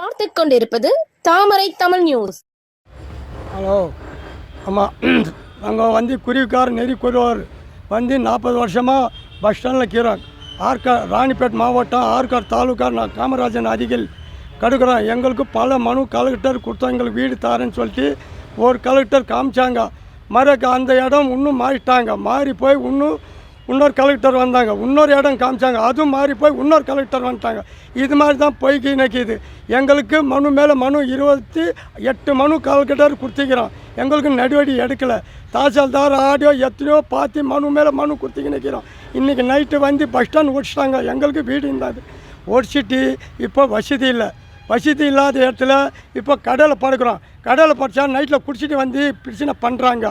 பார்த்துக் கொண்டிருப்பது தாமரை Tamil news. Hello, ஆமாம், நாங்கள் வந்து குருவிக்கார் நெறி குருவார் வந்து 40 வருஷமாக பஸ் ஸ்டாண்டில் இருக்கிறோம். ராணிப்பேட் மாவட்டம் ஆற்காடு தாலுக்கா நான் காமராஜன் அருகில் கடுக்கிறோம். எங்களுக்கு பல மனு கலெக்டர் கொடுத்தோம், எங்களுக்கு வீடு தாரேன்னு சொல்லிட்டு ஒரு கலெக்டர் காமிச்சாங்க. அந்த இடம் இன்னும் மாறிட்டாங்க. மாறி போய் இன்னொரு கலெக்டர் வந்தாங்க. இன்னொரு இடம் காமிச்சாங்க, அதுவும் மாறி போய் இன்னொரு கலெக்டர் வந்துட்டாங்க. இது மாதிரி தான் போய்க்கு நிற்கிது. எங்களுக்கு மனு மேலே மனு 28 மனு கலெக்டர் கொடுத்துக்கிறோம். எங்களுக்கு நடவடிக்கை எடுக்கலை. தாசில்தார் ஆடியோ எத்தனையோ பார்த்து மனு மேலே மனு கொடுத்துக்கு நிற்கிறோம். இன்றைக்கி நைட்டு வந்து பஸ் ஸ்டாண்ட் ஓடிச்சிட்டாங்க. எங்களுக்கு வீடு இருந்தாது ஓடிச்சிட்டு இப்போ வசதி இல்லாத இடத்துல இப்போ கடையில் படுக்கிறோம். கடையில் படித்தா நைட்டில் குடிச்சிட்டு வந்து பிரச்சனை பண்ணுறாங்க.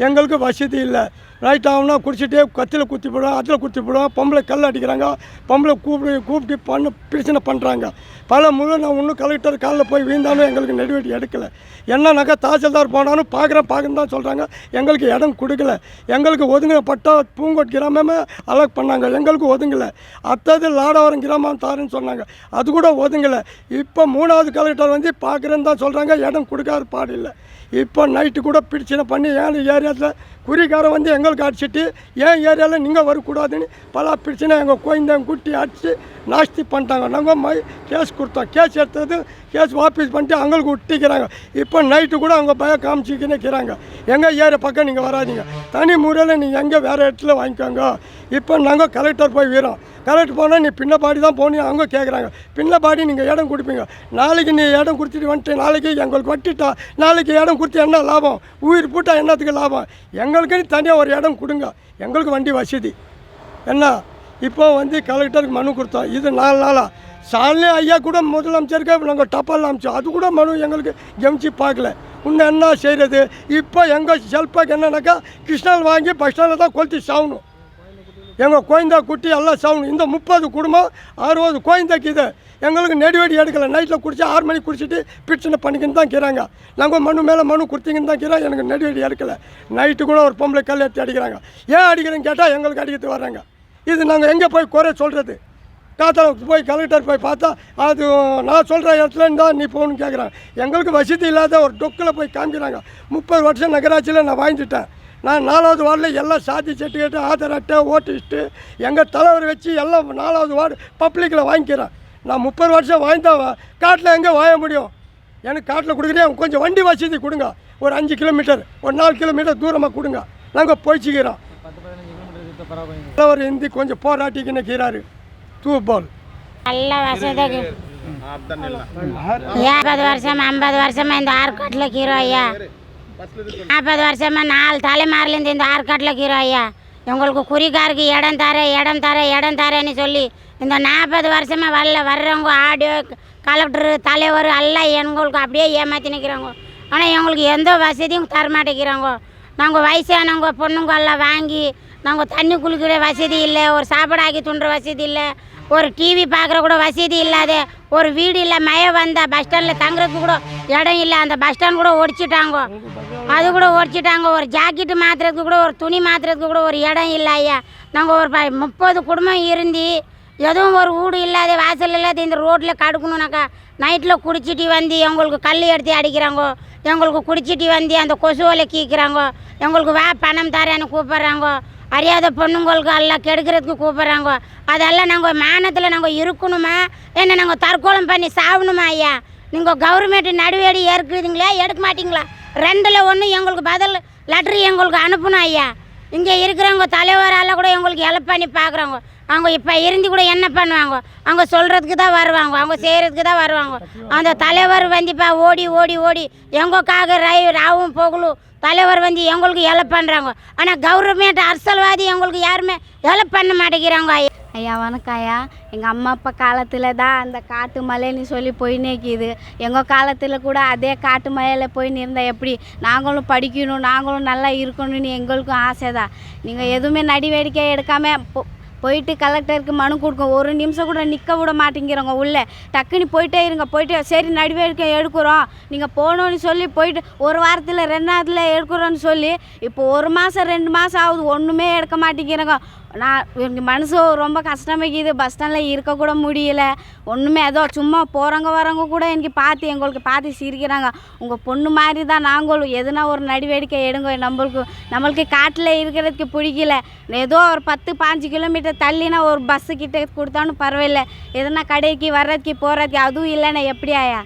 எங்களுக்கு வசதி இல்லை. நைட் ஆகுனா குடிச்சிட்டு கத்தியில் குத்தி போடுவோம், அதில் குத்தி போடுவோம். பொம்பளை கல் அடிக்கிறாங்க, பொம்பளை கூப்பிட்டு பிரச்சனை பண்ணுறாங்க. பல முறை நான் இன்னும் கலெக்டர் காலில் போய் வீழ்ந்தாலும் எங்களுக்கு நடவடிக்கை எடுக்கலை. என்னன்னாக்கா தாசில்தார் போனாலும் பார்க்குறேன் தான் சொல்கிறாங்க. எங்களுக்கு இடம் கொடுக்கல. எங்களுக்கு ஒதுங்கப்பட்ட பூங்கோட் கிராமமே அலக் பண்ணாங்க, எங்களுக்கு ஒதுங்கலை. அடுத்தது லாடவரம் கிராமம் தாருன்னு சொன்னாங்க, அது கூட ஒதுங்கலை. இப்போ 3வது கலெக்டர் வந்து பார்க்குறேன்னு தான் சொல்கிறாங்க, இடம் கொடுக்காத பாடில்லை. இப்போ நைட்டு கூட பிரச்சனை பண்ணி ஏன் ஏரியாவில் குறிக்காரன் வந்து எங்களுக்கு அடிச்சுட்டு ஏன் ஏரியாவில் நீங்கள் வரக்கூடாதுன்னு பல பிரச்சனை எங்கள் கோயந்தாங்க குட்டி அடித்து நாஸ்தி பண்ணிட்டாங்க. நாங்கள் கேஸ் கொடுத்தோம். கேஸ் எடுத்தது கேஸ் வாபஸ் பண்ணிட்டு அவங்களுக்கு விட்டிக்கிறாங்க. இப்போ நைட்டு கூட அவங்க பயம் காமிச்சிக்கின்னு இருக்கிறாங்க. எங்கள் ஏரியா பக்கம் நீங்கள் வராதிங்க, தனி முறையில் நீங்கள் எங்கே வேறு இடத்துல வாங்கிக்கோங்க. இப்போ நாங்கள் கலெக்டர் போய் வீரோம். கலெக்டர் போனால் நீ பின்னப்பாடி தான் போகணும் அவங்க கேட்குறாங்க. பின்னப்பாடி நீங்கள் இடம் கொடுப்பீங்க, நாளைக்கு நீ இடம் கொடுத்துட்டு வந்துட்டு நாளைக்கு எங்களுக்கு வட்டிட்டா நாளைக்கு இடம் கொடுத்து என்ன லாபம்? உயிர் போட்டா என்னத்துக்கு லாபம்? எங்களுக்குன்னு தனியாக ஒரு இடம் கொடுங்க, எங்களுக்கு வண்டி வசதி என்ன. இப்போ வந்து கலெக்டருக்கு மனு கொடுத்தோம். இது 4 நாளாக சாலே ஐயா கூட முதலமைச்சருக்கு நாங்கள் டப்பால் அமிச்சோம். அது கூட மனு எங்களுக்கு கவனிச்சு பார்க்கல. இன்னும் என்ன செய்கிறது? இப்போ எங்கள் செல்பாக்கு என்னன்னாக்கா கிருஷ்ணால் வாங்கி பஸ் ஸ்டாண்டில் தான் கொளுத்தி சாகணும். எங்கள் கோயந்தா குட்டி எல்லாம் சாகணும். இந்த 30 குடும்பம் 60 கோயந்தாக்கு இது எங்களுக்கு நடவடிக்கை எடுக்கலை. நைட்டில் குடிச்சு 6 மணிக்கு குடிச்சிட்டு பிரச்சனை பண்ணிக்கின்னு தான் இருக்கிறாங்க. நாங்கள் மனு மேலே மனு கொடுத்தீங்கன்னு தான் இருக்கிறோம். எனக்கு நடவடிக்கை எடுக்கலை. நைட்டு கூட ஒரு பொம்பளை கல் எடுத்து அடிக்கிறாங்க. ஏன் அடிக்கிறேன்னு கேட்டால் எங்களுக்கு அடிக்கிறது வர்றாங்க. இது நாங்கள் எங்கே போய் குறை சொல்கிறது? காத்தால போய் கலெக்டர் போய் பார்த்தா அது நான் சொல்கிற இடத்துல இருந்தால் நீ போகணுன்னு கேட்குறாங்க. எங்களுக்கு வசதி இல்லாத ஒரு டொக்கில் போய் காமிக்கிறாங்க. 30 வருஷம் நகராட்சியில் நான் வாங்கிட்டேன். நான் 4வது வார்டில் எல்லாம் சாதி சர்டிஃபிகேட்டு ஆதார் அட்டை ஓட்டு எங்கள் தலைவர் வச்சு எல்லாம் 4வது வார்டு பப்ளிக்கில் வாங்கிக்கிறேன். நான் 30 வருஷம் வாங்கிதான் காட்டில் எங்கே வாங்க முடியும்? எனக்கு காட்டில் கொடுக்குறேன். கொஞ்சம் வண்டி வசதி கொடுங்க. ஒரு 5 கிலோமீட்டர் ஒரு 4 கிலோமீட்டர் தூரமாக கொடுங்க, நாங்கள் போய்ச்சிக்கிறோம். தலைவர் இந்தி கொஞ்சம் போராட்டிக்கின்னு இருக்கிறாரு. தூபால் நல்ல வசதி 50 வருஷம் 50 வருஷமாக இந்த ஆற்காட்டில் இருக்கிறோம் ஐயா. 40 வருஷமாக 4 தலைமாரிலேருந்து இந்த ஆற்காட்டில் இருக்கிறோம் ஐயா. எங்களுக்கு குறிக்காருக்கு இடம் தரேன்னு சொல்லி இந்த 40 வருஷமாக வர்றவங்க ஆடியோ கலெக்டரு தலைவர் எல்லாம் எங்களுக்கு அப்படியே ஏமாற்றி நிற்கிறாங்க. ஆனால் எங்களுக்கு எந்த வசதியும் தரமாட்டேங்கிறாங்க. நாங்கள் வயசானவங்க பொண்ணுங்க எல்லாம் வாங்கி நாங்கள் தண்ணி குளிக்கிற வசதி இல்லை, ஒரு சாப்பாடு ஆக்கி துண்டுற வசதி இல்லை, ஒரு டிவி பார்க்குற கூட வசதி இல்லாத, ஒரு வீடு இல்லை. மழை வந்தால் பஸ் ஸ்டாண்டில் தங்குறதுக்கு கூட இடம் இல்லை. அந்த பஸ் ஸ்டாண்ட் கூட ஒடிச்சிட்டாங்க, அது கூட ஒடிச்சிட்டாங்க. ஒரு ஜாக்கெட்டு மாற்றுறதுக்கு கூட, ஒரு துணி மாற்றுறதுக்கு கூட ஒரு இடம் இல்லை ஐயா. நாங்கள் ஒரு 30 குடும்பம் இருந்து எதுவும் ஒரு வீடு இல்லாத வாசல் இல்லாத இந்த ரோட்டில் கடுக்கணுனாக்கா நைட்டில் குடிச்சிட்டு வந்து எங்களுக்கு கல் எடுத்து அடிக்கிறாங்க. எங்களுக்கு குடிச்சிட்டு வந்து அந்த கொசுவலை கீக்கிறாங்க. எங்களுக்கு பணம் தரேன்னு கூப்பிட்றாங்க. அறியாத பொண்ணுங்களுக்கு எல்லாம் கெடுக்கிறதுக்கு கூப்பிட்றாங்க. அதெல்லாம் நாங்கள் மானத்தில் நாங்கள் இருக்கணுமா என்ன? நாங்கள் தற்கொலை பண்ணி சாகணுமா ஐயா? நீங்கள் கவர்மெண்ட் நடவடிக்கை ஏற்கிறீங்களா எடுக்க மாட்டிங்களா? 2ல் 1 எங்களுக்கு பதில் லெட்ரு எங்களுக்கு அனுப்பணும் ஐயா. இங்கே இருக்கிறவங்க தலைவரால் கூட எங்களுக்கு ஹெல்ப் பண்ணி பார்க்குறாங்க. அவங்க இப்போ இருந்து கூட என்ன பண்ணுவாங்க? அவங்க சொல்கிறதுக்கு தான் வருவாங்க, அவங்க செய்கிறதுக்கு தான் வருவாங்க. அந்த தலைவர் வந்து இப்போ ஓடி எங்களுக்காக ராவும் போகலும் தலைவர் வந்து எங்களுக்கு ஹெல்ப் பண்ணுறாங்க. ஆனால் கவர்மெண்ட் அரசியல்வாதி எங்களுக்கு யாருமே ஹெல்ப் பண்ண மாட்டேங்கிறாங்க ஐயா. ஐயா வணக்கம் ஐயா. எங்கள் அம்மா அப்பா காலத்தில் தான் அந்த காட்டு மலைன்னு சொல்லி போயின்னு இருக்குது. எங்கள் காலத்தில் கூட அதே காட்டு மலையில் போயின்னு இருந்தால் எப்படி? நாங்களும் படிக்கணும், நாங்களும் நல்லா இருக்கணும்னு எங்களுக்கும் ஆசை தான். நீங்கள் எதுவுமே நடவடிக்கை எடுக்காமல் போயிட்டு கலெக்டருக்கு மனு கொடுக்கும். ஒரு நிமிஷம் கூட நிற்க விட மாட்டேங்கிறவங்க உள்ளே. டக்குன்னு போயிட்டே இருங்க, போயிட்டு சரி நடவடிக்கை எடுக்கிறோம் நீங்கள் போகணுன்னு சொல்லி போயிட்டு 1 வாரத்தில் 2 நாளில் எடுக்கிறோன்னு சொல்லி இப்போ 1 மாதம் 2 மாதம் ஆகுது, ஒன்றுமே எடுக்க மாட்டேங்கிறாங்க. எனக்கு மனசு ரொம்ப கஷ்டமாக்கிது. பஸ் ஸ்டாண்டில் இருக்கக்கூட முடியல. ஒன்றுமே ஏதோ சும்மா போகிறவங்க வரவங்க கூட எனக்கு எங்களுக்கு பார்த்து சிரிக்கிறாங்க. உங்கள் பொண்ணு மாதிரி தான் நாங்களும், எதுனா ஒரு நடவடிக்கை எடுங்க. நம்மளுக்கு காட்டில் இருக்கிறதுக்கு பிடிக்கல. ஏதோ ஒரு 10-15 கிலோமீட்டர் தள்ளினா ஒரு பஸ்ஸு கிட்ட கொடுத்தாலும் பரவாயில்ல. எதுனா கடைக்கு வர்றதுக்கு போகிறதுக்கு அதுவும் இல்லைன்னா எப்படி ஆயா?